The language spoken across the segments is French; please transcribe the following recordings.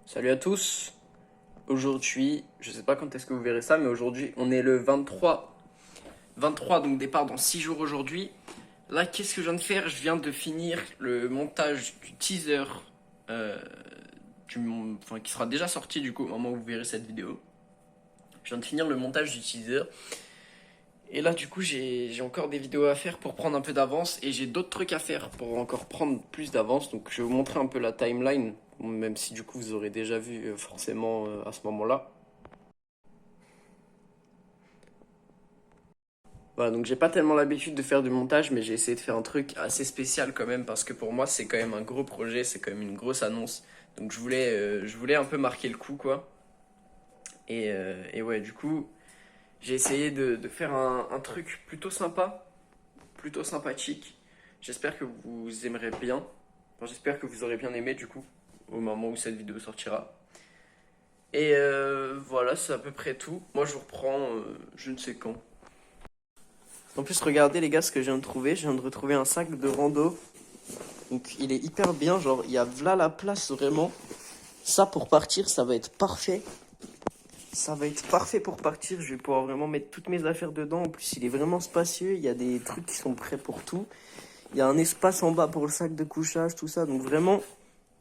Salut à tous. Aujourd'hui, je sais pas quand est-ce que vous verrez ça, mais aujourd'hui, on est le 23. 23, donc départ dans 6 jours aujourd'hui. Là, qu'est-ce que je viens de faire? Je viens de finir le montage du teaser euh, qui sera déjà sorti du coup au moment où vous verrez cette vidéo. Je viens de finir le montage du teaser. Et là, du coup, j'ai encore des vidéos à faire pour prendre un peu d'avance et j'ai d'autres trucs à faire pour encore prendre plus d'avance. Donc, je vais vous montrer un peu la timeline, même si du coup, vous aurez déjà vu forcément à ce moment-là. Voilà, donc j'ai pas tellement l'habitude de faire du montage, mais j'ai essayé de faire un truc assez spécial quand même, parce que pour moi, c'est quand même un gros projet, c'est quand même une grosse annonce. Donc je voulais un peu marquer le coup, quoi. Et ouais, du coup, j'ai essayé de faire un truc plutôt sympa, plutôt sympathique. J'espère que vous aimerez bien. Enfin, j'espère que vous aurez bien aimé du coup au moment où cette vidéo sortira. Et voilà, c'est à peu près tout. Moi, je vous reprends je ne sais quand. En plus, regardez les gars ce que je viens de trouver. Je viens de retrouver un sac de rando. Donc, il est hyper bien. Genre, il y a là la place vraiment. Ça, pour partir, ça va être parfait. Ça va être parfait pour partir. Je vais pouvoir vraiment mettre toutes mes affaires dedans. En plus, il est vraiment spacieux. Il y a des trucs qui sont prêts pour tout. Il y a un espace en bas pour le sac de couchage, tout ça. Donc, vraiment,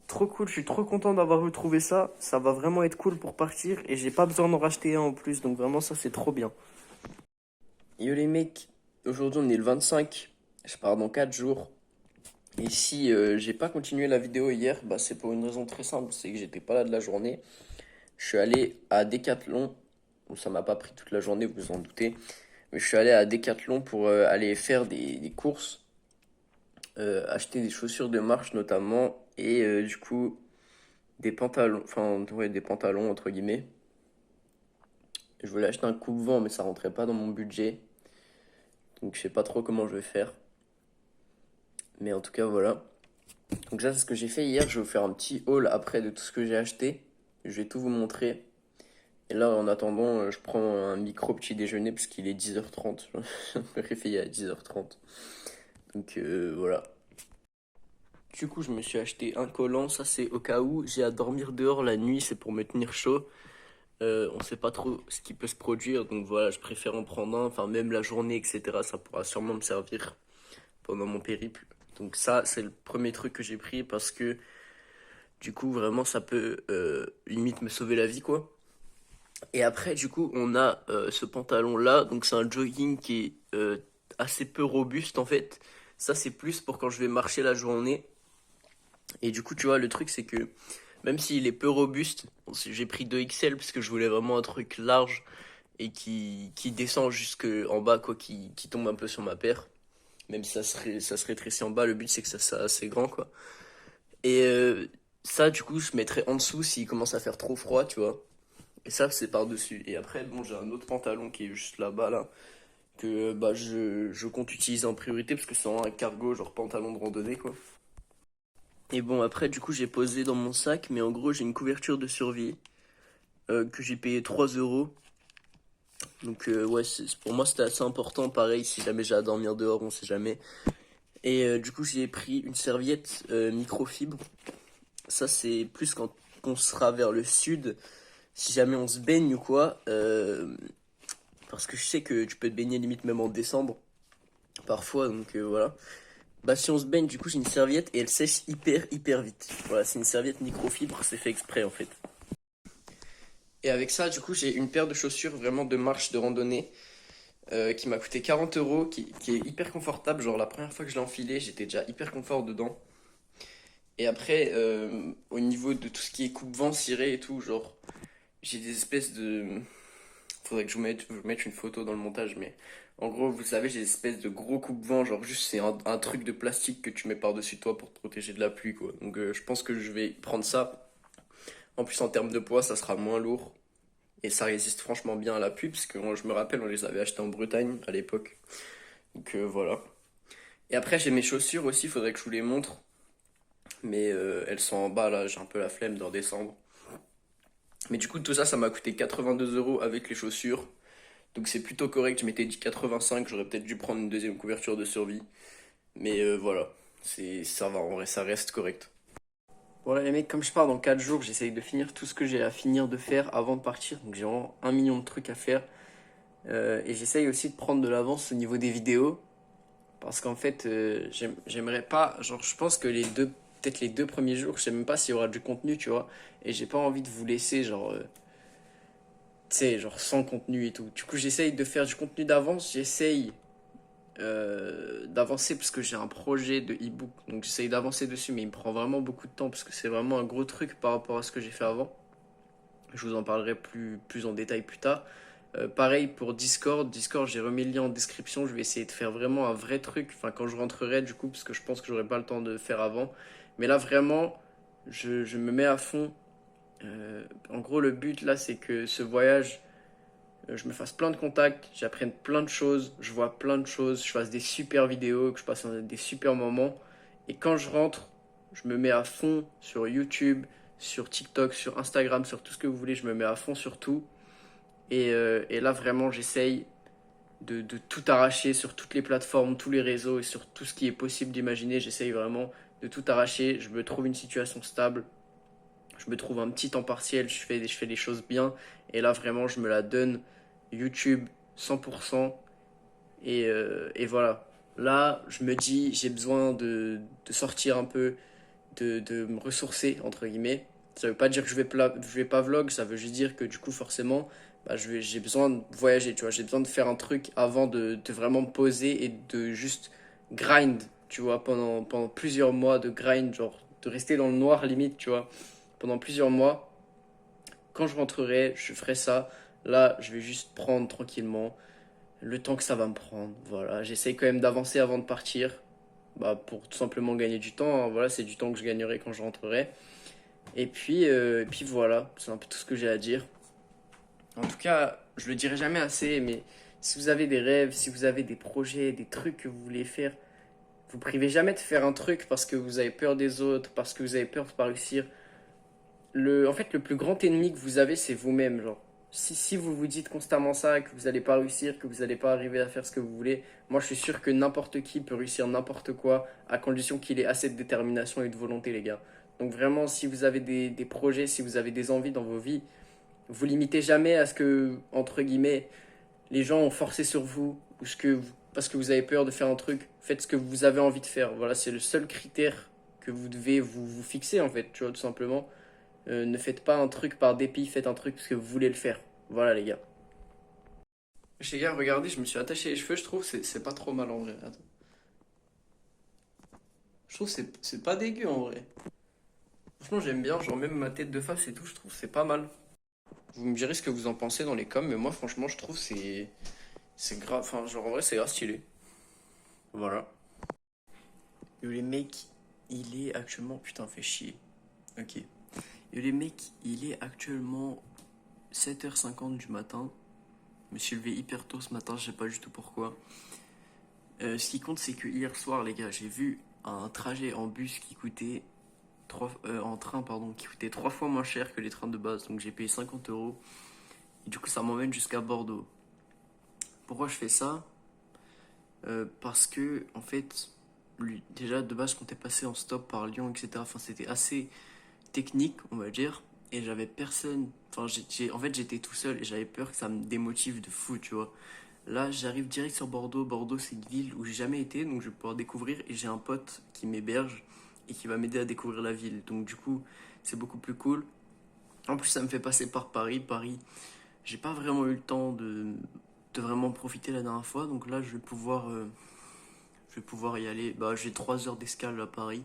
trop cool. Je suis trop content d'avoir retrouvé ça. Ça va vraiment être cool pour partir. Et j'ai pas besoin d'en racheter un en plus. Donc, vraiment, ça, c'est trop bien. Yo les mecs, aujourd'hui on est le 25, je pars dans 4 jours. Et si j'ai pas continué la vidéo hier, bah c'est pour une raison très simple, c'est que j'étais pas là de la journée. Je suis allé à Decathlon, bon ça m'a pas pris toute la journée, vous vous en doutez, mais je suis allé à Decathlon pour aller faire des courses, acheter des chaussures de marche notamment, et du coup des pantalons, enfin ouais des pantalons entre guillemets. Je voulais acheter un coupe-vent mais ça rentrait pas dans mon budget, donc je sais pas trop comment je vais faire. Mais en tout cas voilà. Donc ça c'est ce que j'ai fait hier, je vais vous faire un petit haul après de tout ce que j'ai acheté. Je vais tout vous montrer. Et là en attendant, je prends un micro petit déjeuner parce qu'il est 10h30. Je me réveiller à 10h30. Donc voilà. Du coup je me suis acheté un collant, ça c'est au cas où j'ai à dormir dehors la nuit, c'est pour me tenir chaud. On sait pas trop ce qui peut se produire, donc voilà, je préfère en prendre un, enfin même la journée, etc. Ça pourra sûrement me servir pendant mon périple. Donc ça c'est le premier truc que j'ai pris parce que du coup, vraiment, ça peut limite me sauver la vie, quoi. Et après, du coup, on a ce pantalon-là. Donc, c'est un jogging qui est assez peu robuste, en fait. Ça, c'est plus pour quand je vais marcher la journée. Et du coup, tu vois, le truc, c'est que même s'il est peu robuste, bon, j'ai pris 2XL parce que je voulais vraiment un truc large et qui descend jusque en bas, quoi, qui tombe un peu sur ma paire. Même si ça se rétrécit en bas, le but, c'est que ça soit assez grand, quoi. Et ça, du coup, je mettrais en dessous s'il commence à faire trop froid, tu vois. Et ça, c'est par-dessus. Et après, bon, j'ai un autre pantalon qui est juste là-bas, là, que bah, je compte utiliser en priorité parce que c'est vraiment un cargo, genre pantalon de randonnée, quoi. Et bon, après, du coup, j'ai posé dans mon sac, mais en gros, j'ai une couverture de survie que j'ai payé 3 euros. Donc, ouais, pour moi, c'était assez important. Pareil, si jamais j'ai à dormir dehors, on sait jamais. Et du coup, j'ai pris une serviette microfibre. Ça, c'est plus quand on sera vers le sud. Si jamais on se baigne ou quoi, parce que je sais que tu peux te baigner limite même en décembre, parfois, donc voilà. Bah si on se baigne, du coup j'ai une serviette et elle sèche hyper vite. Voilà, c'est une serviette microfibre, c'est fait exprès en fait. Et avec ça, du coup j'ai une paire de chaussures vraiment de marche, de randonnée, qui m'a coûté 40 euros, qui est hyper confortable. Genre la première fois que je l'ai enfilé, j'étais déjà hyper confort dedans. Et après, au niveau de tout ce qui est coupe-vent, ciré et tout, genre j'ai des espèces de, faudrait que je vous mette une photo dans le montage, mais en gros, vous savez, j'ai des espèces de gros coupe-vent, genre juste c'est un truc de plastique que tu mets par-dessus toi pour te protéger de la pluie, quoi. Donc je pense que je vais prendre ça. En plus, en termes de poids, ça sera moins lourd. Et ça résiste franchement bien à la pluie, parce que moi, je me rappelle, on les avait achetés en Bretagne à l'époque. Donc voilà. Et après, j'ai mes chaussures aussi, faudrait que je vous les montre. Mais elles sont en bas, là, j'ai un peu la flemme d'en descendre. Mais du coup, tout ça, ça m'a coûté 82 euros avec les chaussures. Donc c'est plutôt correct, je m'étais dit 85, j'aurais peut-être dû prendre une deuxième couverture de survie. Mais voilà, ça va, en vrai, ça reste correct. Voilà les mecs, comme je pars dans 4 jours, j'essaye de finir tout ce que j'ai à finir de faire avant de partir. Donc j'ai vraiment 1 million de trucs à faire. Et j'essaye aussi de prendre de l'avance au niveau des vidéos. Parce qu'en fait, j'aimerais pas. Genre, je pense que peut-être les 2 premiers jours, je sais même pas s'il y aura du contenu, tu vois. Et j'ai pas envie de vous laisser, genre, tu sais, genre sans contenu et tout. Du coup, j'essaye de faire du contenu d'avance. J'essaye d'avancer parce que j'ai un projet de e-book. Donc, j'essaye d'avancer dessus, mais il me prend vraiment beaucoup de temps parce que c'est vraiment un gros truc par rapport à ce que j'ai fait avant. Je vous en parlerai plus en détail plus tard. Pareil pour Discord. Discord, j'ai remis le lien en description. Je vais essayer de faire vraiment un vrai truc. Enfin, quand je rentrerai, du coup, parce que je pense que j'aurai pas le temps de faire avant. Mais là, vraiment, je me mets à fond. En gros, le but là, c'est que ce voyage, je me fasse plein de contacts, j'apprenne plein de choses, je vois plein de choses, je fasse des super vidéos, que je passe des super moments. Et quand je rentre, je me mets à fond sur YouTube, sur TikTok, sur Instagram, sur tout ce que vous voulez. Je me mets à fond sur tout. Et là, vraiment, j'essaye de tout arracher sur toutes les plateformes, tous les réseaux et sur tout ce qui est possible d'imaginer. J'essaye vraiment de tout arracher. Je me trouve une situation stable. Je me trouve un petit temps partiel. Je fais les choses bien. Et là, vraiment, je me la donne. YouTube, 100%. Et voilà. Là, je me dis, j'ai besoin de sortir un peu, de me ressourcer, entre guillemets. Ça veut pas dire que je vais pas vlog, ça veut juste dire que du coup, forcément, bah, j'ai besoin de voyager, tu vois. J'ai besoin de faire un truc avant de vraiment me poser et de juste grind, tu vois, pendant plusieurs mois de grind, genre de rester dans le noir limite, tu vois, pendant plusieurs mois. Quand je rentrerai, je ferai ça. Là, je vais juste prendre tranquillement le temps que ça va me prendre. Voilà, j'essaye quand même d'avancer avant de partir, bah, pour tout simplement gagner du temps, hein. Voilà, c'est du temps que je gagnerai quand je rentrerai. Et puis voilà, c'est un peu tout ce que j'ai à dire. En tout cas, je le dirai jamais assez, mais si vous avez des rêves, si vous avez des projets, des trucs que vous voulez faire, vous privez jamais de faire un truc parce que vous avez peur des autres, parce que vous avez peur de pas réussir. En fait, le plus grand ennemi que vous avez, c'est vous-même. Genre, si vous vous dites constamment ça, que vous n'allez pas réussir, que vous n'allez pas arriver à faire ce que vous voulez, moi je suis sûr que n'importe qui peut réussir n'importe quoi, à condition qu'il ait assez de détermination et de volonté, les gars. Donc vraiment, si vous avez des projets, si vous avez des envies dans vos vies, vous limitez jamais à ce que, entre guillemets, les gens ont forcé sur vous, ou parce que vous avez peur de faire un truc, faites ce que vous avez envie de faire. Voilà, c'est le seul critère que vous devez vous fixer, en fait, tu vois, tout simplement. Ne faites pas un truc par dépit, faites un truc parce que vous voulez le faire. Voilà les gars. Les gars, regardez, je me suis attaché les cheveux, je trouve c'est pas trop mal en vrai. Attends. Je trouve c'est pas dégueu en vrai. Franchement, j'aime bien, genre même ma tête de face et tout, je trouve c'est pas mal. Vous me direz ce que vous en pensez dans les coms, mais moi franchement, je trouve c'est grave, enfin genre en vrai, c'est grave stylé. Voilà. Yo les mecs, il est actuellement putain fait chier. OK. Yo les mecs, il est actuellement 7h50 du matin. Je me suis levé hyper tôt ce matin, je sais pas du tout pourquoi. Ce qui compte, c'est que hier soir, les gars, j'ai vu un trajet en bus qui coûtait en train, pardon, qui coûtait 3 fois moins cher que les trains de base. Donc j'ai payé 50 euros. Et du coup, ça m'emmène jusqu'à Bordeaux. Pourquoi je fais ça? Parce que, en fait, déjà de base, je comptais passer en stop par Lyon, etc. Enfin, c'était assez technique, on va dire. Et j'avais personne. Enfin, en fait, j'étais tout seul et j'avais peur que ça me démotive de fou, tu vois. Là, j'arrive direct sur Bordeaux. Bordeaux, c'est une ville où j'ai jamais été, donc je vais pouvoir découvrir. Et j'ai un pote qui m'héberge et qui va m'aider à découvrir la ville. Donc, du coup, c'est beaucoup plus cool. En plus, ça me fait passer par Paris. Paris, j'ai pas vraiment eu le temps de vraiment profiter la dernière fois. Donc là, je vais pouvoir y aller. Bah, j'ai 3 heures d'escale à Paris.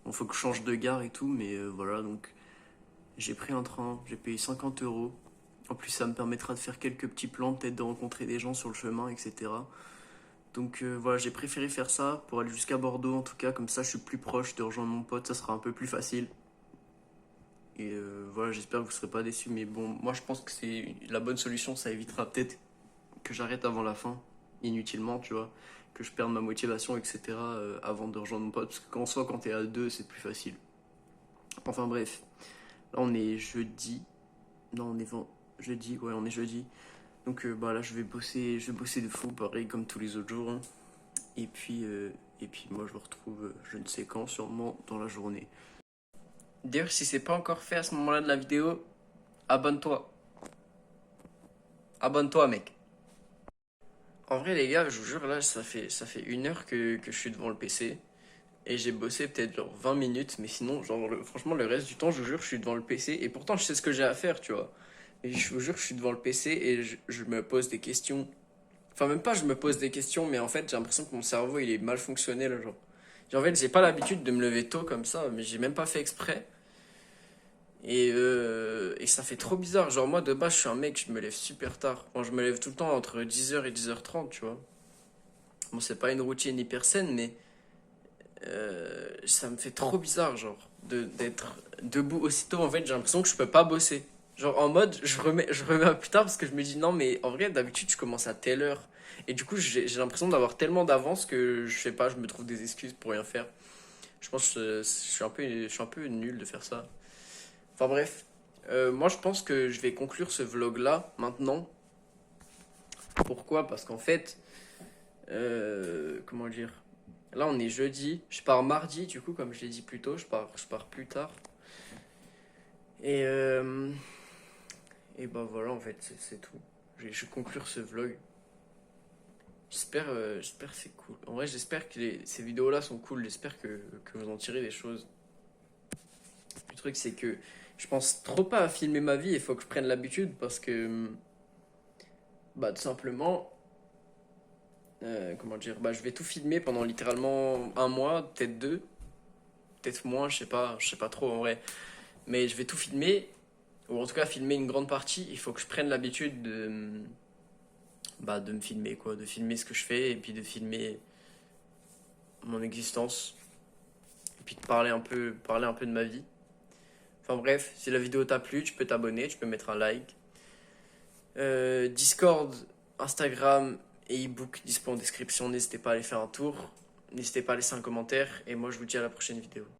Bon, faut que je change de gare et tout, mais voilà. Donc, j'ai pris un train, j'ai payé 50 euros. En plus, ça me permettra de faire quelques petits plans, peut-être de rencontrer des gens sur le chemin, etc. Donc voilà, j'ai préféré faire ça pour aller jusqu'à Bordeaux en tout cas, comme ça je suis plus proche de rejoindre mon pote, ça sera un peu plus facile. Et voilà, j'espère que vous ne serez pas déçus, mais bon, moi je pense que c'est la bonne solution, ça évitera peut-être que j'arrête avant la fin, inutilement, tu vois, que je perde ma motivation, etc. Avant de rejoindre mon pote, parce que qu'en soit quand t'es à deux, c'est plus facile. Enfin bref, là on est jeudi, non on est jeudi, ouais on est jeudi. Donc bah là je vais bosser de fou, pareil comme tous les autres jours, hein. Et puis moi je me retrouve je ne sais quand, sûrement dans la journée. D'ailleurs, si c'est pas encore fait à ce moment-là de la vidéo, abonne-toi. Abonne-toi, mec. En vrai, les gars, je vous jure, là, ça fait 1 heure que je suis devant le PC. Et j'ai bossé peut-être genre 20 minutes, mais sinon, genre, franchement, le reste du temps, je vous jure, je suis devant le PC. Et pourtant, je sais ce que j'ai à faire, tu vois. Et je vous jure, je suis devant le PC et je me pose des questions. Enfin, même pas, je me pose des questions, mais en fait, j'ai l'impression que mon cerveau, il est mal fonctionnel, genre. En fait, j'ai pas l'habitude de me lever tôt comme ça, mais j'ai même pas fait exprès. Et ça fait trop bizarre. Genre, moi, de base, je suis un mec, je me lève super tard. Bon, je me lève tout le temps entre 10h et 10h30, tu vois. Bon, c'est pas une routine hyper saine, mais ça me fait trop bizarre, genre, d'être debout aussitôt. En fait, j'ai l'impression que je peux pas bosser. Genre, en mode, je remets à plus tard parce que je me dis, non, mais en vrai, d'habitude, je commence à telle heure. Et du coup, j'ai l'impression d'avoir tellement d'avance que je sais pas, je me trouve des excuses pour rien faire. Je pense que je suis un peu nul de faire ça. Enfin bref, moi je pense que je vais conclure ce vlog là maintenant. Pourquoi? Parce qu'en fait, comment dire? Là on est jeudi, je pars mardi du coup comme je l'ai dit plus tôt, je pars plus tard. Et, euh, et bah voilà en fait c'est tout. Je vais conclure ce vlog. J'espère que c'est cool. En vrai j'espère que ces vidéos là sont cool, j'espère que vous en tirez des choses. Le truc c'est que je pense trop pas à filmer ma vie, il faut que je prenne l'habitude parce que bah tout simplement comment dire, bah, je vais tout filmer pendant littéralement 1 mois, peut-être 2, peut-être moins, je sais pas trop en vrai. Mais je vais tout filmer, ou en tout cas filmer une grande partie. Il faut que je prenne l'habitude de me filmer, quoi, de filmer ce que je fais et puis de filmer mon existence et puis de parler un peu de ma vie. Enfin bref, si la vidéo t'a plu, tu peux t'abonner, tu peux mettre un like. Discord, Instagram et ebook dispo en description. N'hésitez pas à aller faire un tour. N'hésitez pas à laisser un commentaire. Et moi, je vous dis à la prochaine vidéo.